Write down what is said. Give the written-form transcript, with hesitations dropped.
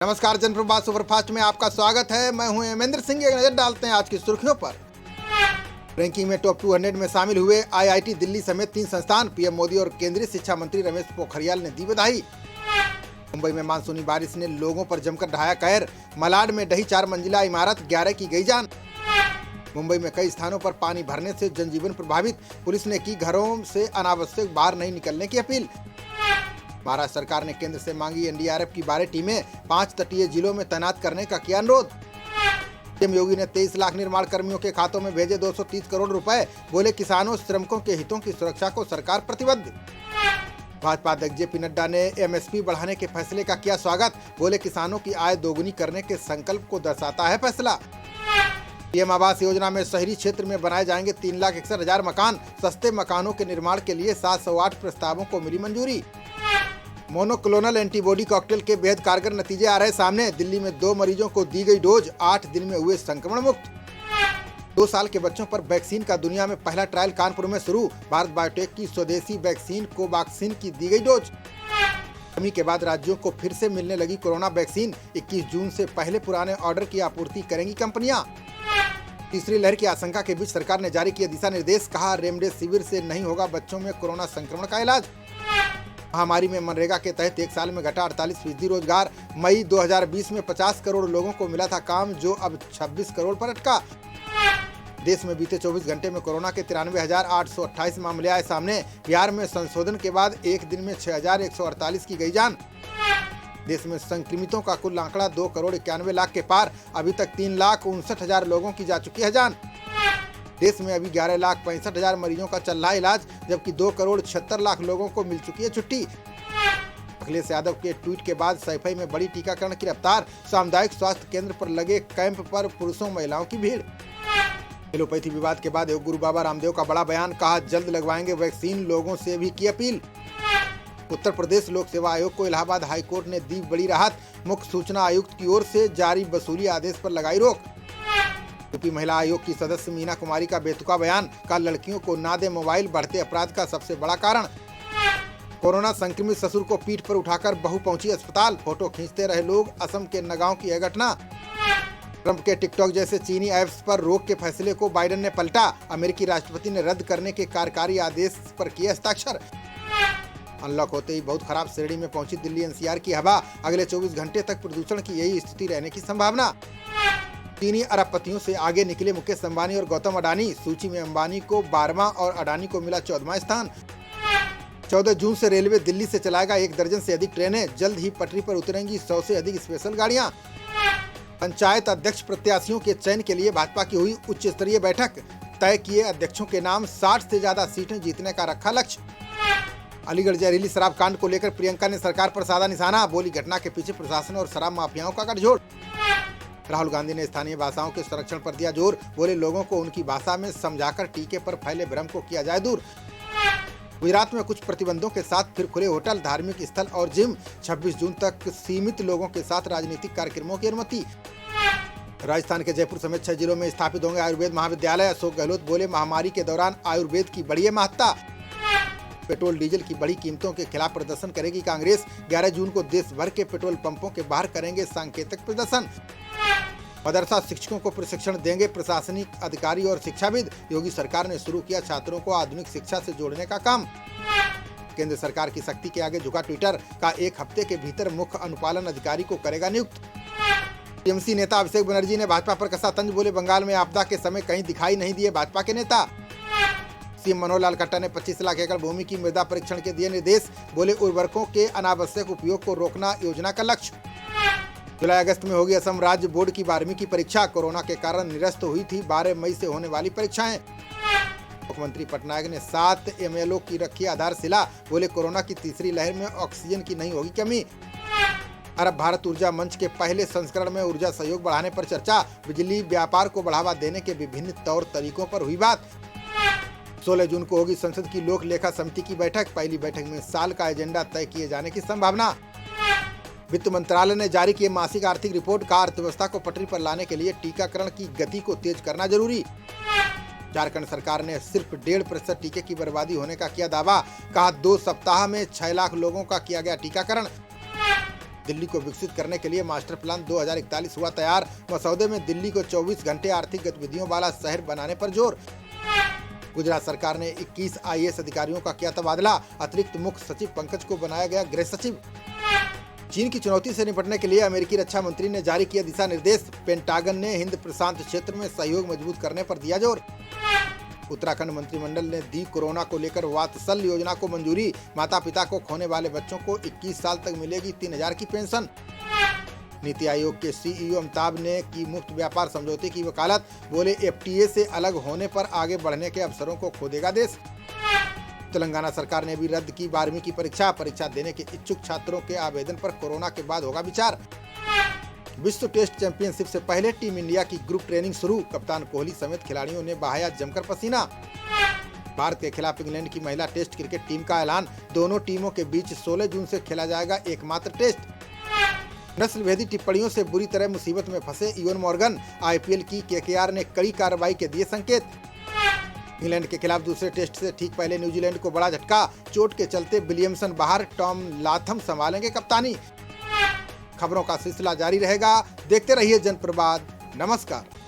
नमस्कार, जनप्रवाद सुपरफास्ट में आपका स्वागत है। मैं हूं हेमेंद्र सिंह। एक नजर डालते हैं आज की सुर्खियों पर। रैंकिंग में टॉप 200 में शामिल हुए आईआईटी दिल्ली समेत 3 संस्थान। पीएम मोदी और केंद्रीय शिक्षा मंत्री रमेश पोखरियाल ने दी बधाई। मुंबई में मानसूनी बारिश ने लोगों पर जमकर ढाया कहर। मलाड में ढही 4 मंजिला इमारत, 11 की गई जान। मुंबई में कई स्थानों पर पानी भरने से जनजीवन प्रभावित। पुलिस ने की घरों से अनावश्यक बाहर नहीं निकलने की अपील। महाराष्ट्र सरकार ने केंद्र से मांगी एनडीआरएफ की 12 टीमें, 5 तटीय जिलों में तैनात करने का किया अनुरोध। सीएम योगी ने 23 लाख निर्माण कर्मियों के खातों में भेजे 230 करोड़ रुपए। बोले किसानों श्रमिकों के हितों की सुरक्षा को सरकार प्रतिबद्ध। भाजपा अध्यक्ष जेपी नड्डा ने एमएसपी बढ़ाने के फैसले का किया स्वागत। बोले किसानों की आय दोगुनी करने के संकल्प को दर्शाता है फैसला। पीएम आवास योजना में शहरी क्षेत्र में बनाए जाएंगे 3,61,000 मकान। सस्ते मकानों के निर्माण के लिए 708 प्रस्तावों को मिली मंजूरी। मोनोक्लोनल एंटीबॉडी कॉकटेल के बेहद कारगर नतीजे आ रहे सामने। दिल्ली में 2 मरीजों को दी गई डोज, 8 दिन में हुए संक्रमण मुक्त। 2 साल के बच्चों पर वैक्सीन का दुनिया में पहला ट्रायल कानपुर में शुरू। भारत बायोटेक की स्वदेशी वैक्सीन कोवैक्सीन की दी गई डोज। कमी के बाद राज्यों को फिर से मिलने लगी कोरोना वैक्सीन। 21 जून से पहले पुराने ऑर्डर की आपूर्ति करेंगी कंपनियां। तीसरी लहर की आशंका के बीच सरकार ने जारी किए दिशा निर्देश। कहा रेमडेसिविर से नहीं होगा बच्चों में कोरोना संक्रमण का इलाज। महामारी में मनरेगा के तहत 1 साल में घटा 48% रोजगार। मई 2020 में 50 करोड़ लोगों को मिला था काम, जो अब 26 करोड़ पर अटका। देश में बीते 24 घंटे में कोरोना के 93,828 मामले आए सामने। बिहार में संशोधन के बाद एक दिन में 6,148 की गई जान। देश में संक्रमितों का कुल आंकड़ा 2 करोड़ 91 लाख के पार। अभी तक 3,59,000 लोगों की जा चुकी है जान। देश में अभी 11,65,000 मरीजों का चल रहा इलाज, जबकि 2 करोड़ 76 लाख लोगों को मिल चुकी है छुट्टी। अखिलेश यादव के ट्वीट के बाद सैफई में बड़ी टीकाकरण की रफ्तार। सामुदायिक स्वास्थ्य केंद्र पर लगे कैंप पर पुरुषों महिलाओं की भीड़। एलोपैथी विवाद के बाद योग गुरु बाबा रामदेव का बड़ा बयान। कहा जल्द लगवाएंगे वैक्सीन, लोगों से भी की अपील। उत्तर प्रदेश लोक सेवा आयोग को इलाहाबाद हाईकोर्ट ने दी बड़ी राहत। मुख्य सूचना आयुक्त की ओर से जारी वसूली आदेश पर लगाई रोक। यूपी महिला आयोग की सदस्य मीना कुमारी का बेतुका बयान। का लड़कियों को ना दे मोबाइल, बढ़ते अपराध का सबसे बड़ा कारण। कोरोना संक्रमित ससुर को पीठ पर उठाकर बहू पहुंची अस्पताल। फोटो खींचते रहे लोग। असम के नगांव की यह घटना। ट्रंप के टिकटॉक जैसे चीनी ऐप्स पर रोक के फैसले को बाइडेन ने पलटा। अमेरिकी राष्ट्रपति ने रद्द करने के कार्यकारी आदेश पर किए हस्ताक्षर। अनलॉक होते ही बहुत खराब श्रेणी में पहुंची दिल्ली एनसीआर की हवा। अगले 24 घंटे तक प्रदूषण की यही स्थिति रहने की संभावना। चीनी अरबपतियों से आगे निकले मुकेश अंबानी और गौतम अडानी। सूची में अंबानी को 12वां और अडानी को मिला 14वां स्थान। 14 जून से रेलवे दिल्ली से चलाएगा 1 दर्जन से अधिक ट्रेनें। जल्द ही पटरी पर उतरेंगी 100 से अधिक स्पेशल गाड़ियां। पंचायत अध्यक्ष प्रत्याशियों के चयन के लिए भाजपा की हुई उच्च स्तरीय बैठक। तय किए अध्यक्षों के नाम। 60 से ज्यादा सीटें जीतने का रखा लक्ष्य। अलीगढ़ जहरीली शराब कांड को लेकर प्रियंका ने सरकार पर साधा निशाना। बोली घटना के पीछे प्रशासन और शराब माफियाओं का गठजोड़। राहुल गांधी ने स्थानीय भाषाओं के संरक्षण पर दिया जोर। बोले लोगों को उनकी भाषा में समझाकर टीके पर फैले भ्रम को किया जाए दूर। गुजरात में कुछ प्रतिबंधों के साथ फिर खुले होटल, धार्मिक स्थल और जिम। 26 जून तक सीमित लोगों के साथ राजनीतिक कार्यक्रमों की अनुमति। राजस्थान के जयपुर समेत 6 जिलों में स्थापित होंगे आयुर्वेद महाविद्यालय। अशोक गहलोत बोले महामारी के दौरान आयुर्वेद की बढ़ी महत्ता। पेट्रोल डीजल की बढ़ी कीमतों के खिलाफ प्रदर्शन करेगी कांग्रेस। 11 जून को देश भर के पेट्रोल पंपों के बाहर करेंगे सांकेतिक प्रदर्शन। मदरसा शिक्षकों को प्रशिक्षण देंगे प्रशासनिक अधिकारी और शिक्षाविद। योगी सरकार ने शुरू किया छात्रों को आधुनिक शिक्षा से जोड़ने का काम। केंद्र सरकार की सख्ती के आगे झुका ट्विटर। का 1 हफ्ते के भीतर मुख्य अनुपालन अधिकारी को करेगा नियुक्त। टीएमसी नेता अभिषेक बनर्जी ने भाजपा पर कसा तंज। बोले बंगाल में आपदा के समय कहीं दिखाई नहीं दिए भाजपा के नेता। सीएम मनोहर लाल खट्टर ने 25 लाख एकड़ भूमि की मृदा परीक्षण के दिए निर्देश। बोले उर्वरकों के अनावश्यक उपयोग को रोकना योजना का लक्ष्य। जुलाई अगस्त में होगी असम राज्य बोर्ड की 12वीं की परीक्षा। कोरोना के कारण निरस्त हुई थी 12 मई से होने वाली परीक्षाएं। मुख्यमंत्री पटनायक ने 7 एमएलओ की रखी आधारशिला। बोले कोरोना की तीसरी लहर में ऑक्सीजन की नहीं होगी कमी। अरब भारत ऊर्जा मंच के पहले संस्करण में ऊर्जा सहयोग बढ़ाने पर चर्चा। बिजली व्यापार को बढ़ावा देने के विभिन्न तौर तरीकों पर हुई बात। 16 जून को होगी संसद की लोक लेखा समिति की बैठक। पहली बैठक में साल का एजेंडा तय किए जाने की संभावना। वित्त मंत्रालय ने जारी किए मासिक आर्थिक रिपोर्ट। का अर्थव्यवस्था को पटरी पर लाने के लिए टीकाकरण की गति को तेज करना जरूरी। झारखंड सरकार ने सिर्फ 1.5% टीके की बर्बादी होने का किया दावा। कहा 2 सप्ताह में 6 लाख लोगों का किया गया टीकाकरण। दिल्ली को विकसित करने के लिए मास्टर प्लान 2041 हुआ तैयार। मसौदे में दिल्ली को 24 घंटे आर्थिक गतिविधियों वाला शहर बनाने पर जोर। गुजरात सरकार ने 21 IAS अधिकारियों का किया तबादला। अतिरिक्त मुख्य सचिव पंकज को बनाया गया गृह सचिव। चीन की चुनौती से निपटने के लिए अमेरिकी रक्षा मंत्री ने जारी किया दिशा निर्देश। पेंटागन ने हिंद प्रशांत क्षेत्र में सहयोग मजबूत करने पर दिया जोर। उत्तराखंड मंत्रिमंडल ने दी कोरोना को लेकर वात्सल्य योजना को मंजूरी। माता पिता को खोने वाले बच्चों को 21 साल तक मिलेगी 3000 की पेंशन। नीति आयोग के CEO अमिताभ ने की मुक्त व्यापार समझौते की वकालत। बोले FTA से अलग होने पर आगे बढ़ने के अवसरों को खो देगा देश। तेलंगाना सरकार ने भी रद्द की 12वीं की परीक्षा देने के इच्छुक छात्रों के आवेदन पर कोरोना के बाद होगा विचार। विश्व टेस्ट चैंपियनशिप से पहले टीम इंडिया की ग्रुप ट्रेनिंग शुरू। कप्तान कोहली समेत खिलाड़ियों ने बहाया जमकर पसीना। भारत के खिलाफ इंग्लैंड की महिला टेस्ट क्रिकेट टीम का ऐलान। दोनों टीमों के बीच 16 जून से खेला जाएगा एकमात्र टेस्ट। नस्लभेदी टिप्पणियों से बुरी तरह मुसीबत में फंसे इवन मॉर्गन। IPL की KKR ने कड़ी कार्रवाई के दिए संकेत। इंग्लैंड के खिलाफ दूसरे टेस्ट से ठीक पहले न्यूजीलैंड को बड़ा झटका। चोट के चलते विलियमसन बाहर, टॉम लाथम संभालेंगे कप्तानी। खबरों का सिलसिला जारी रहेगा। देखते रहिए जनप्रवाद। नमस्कार।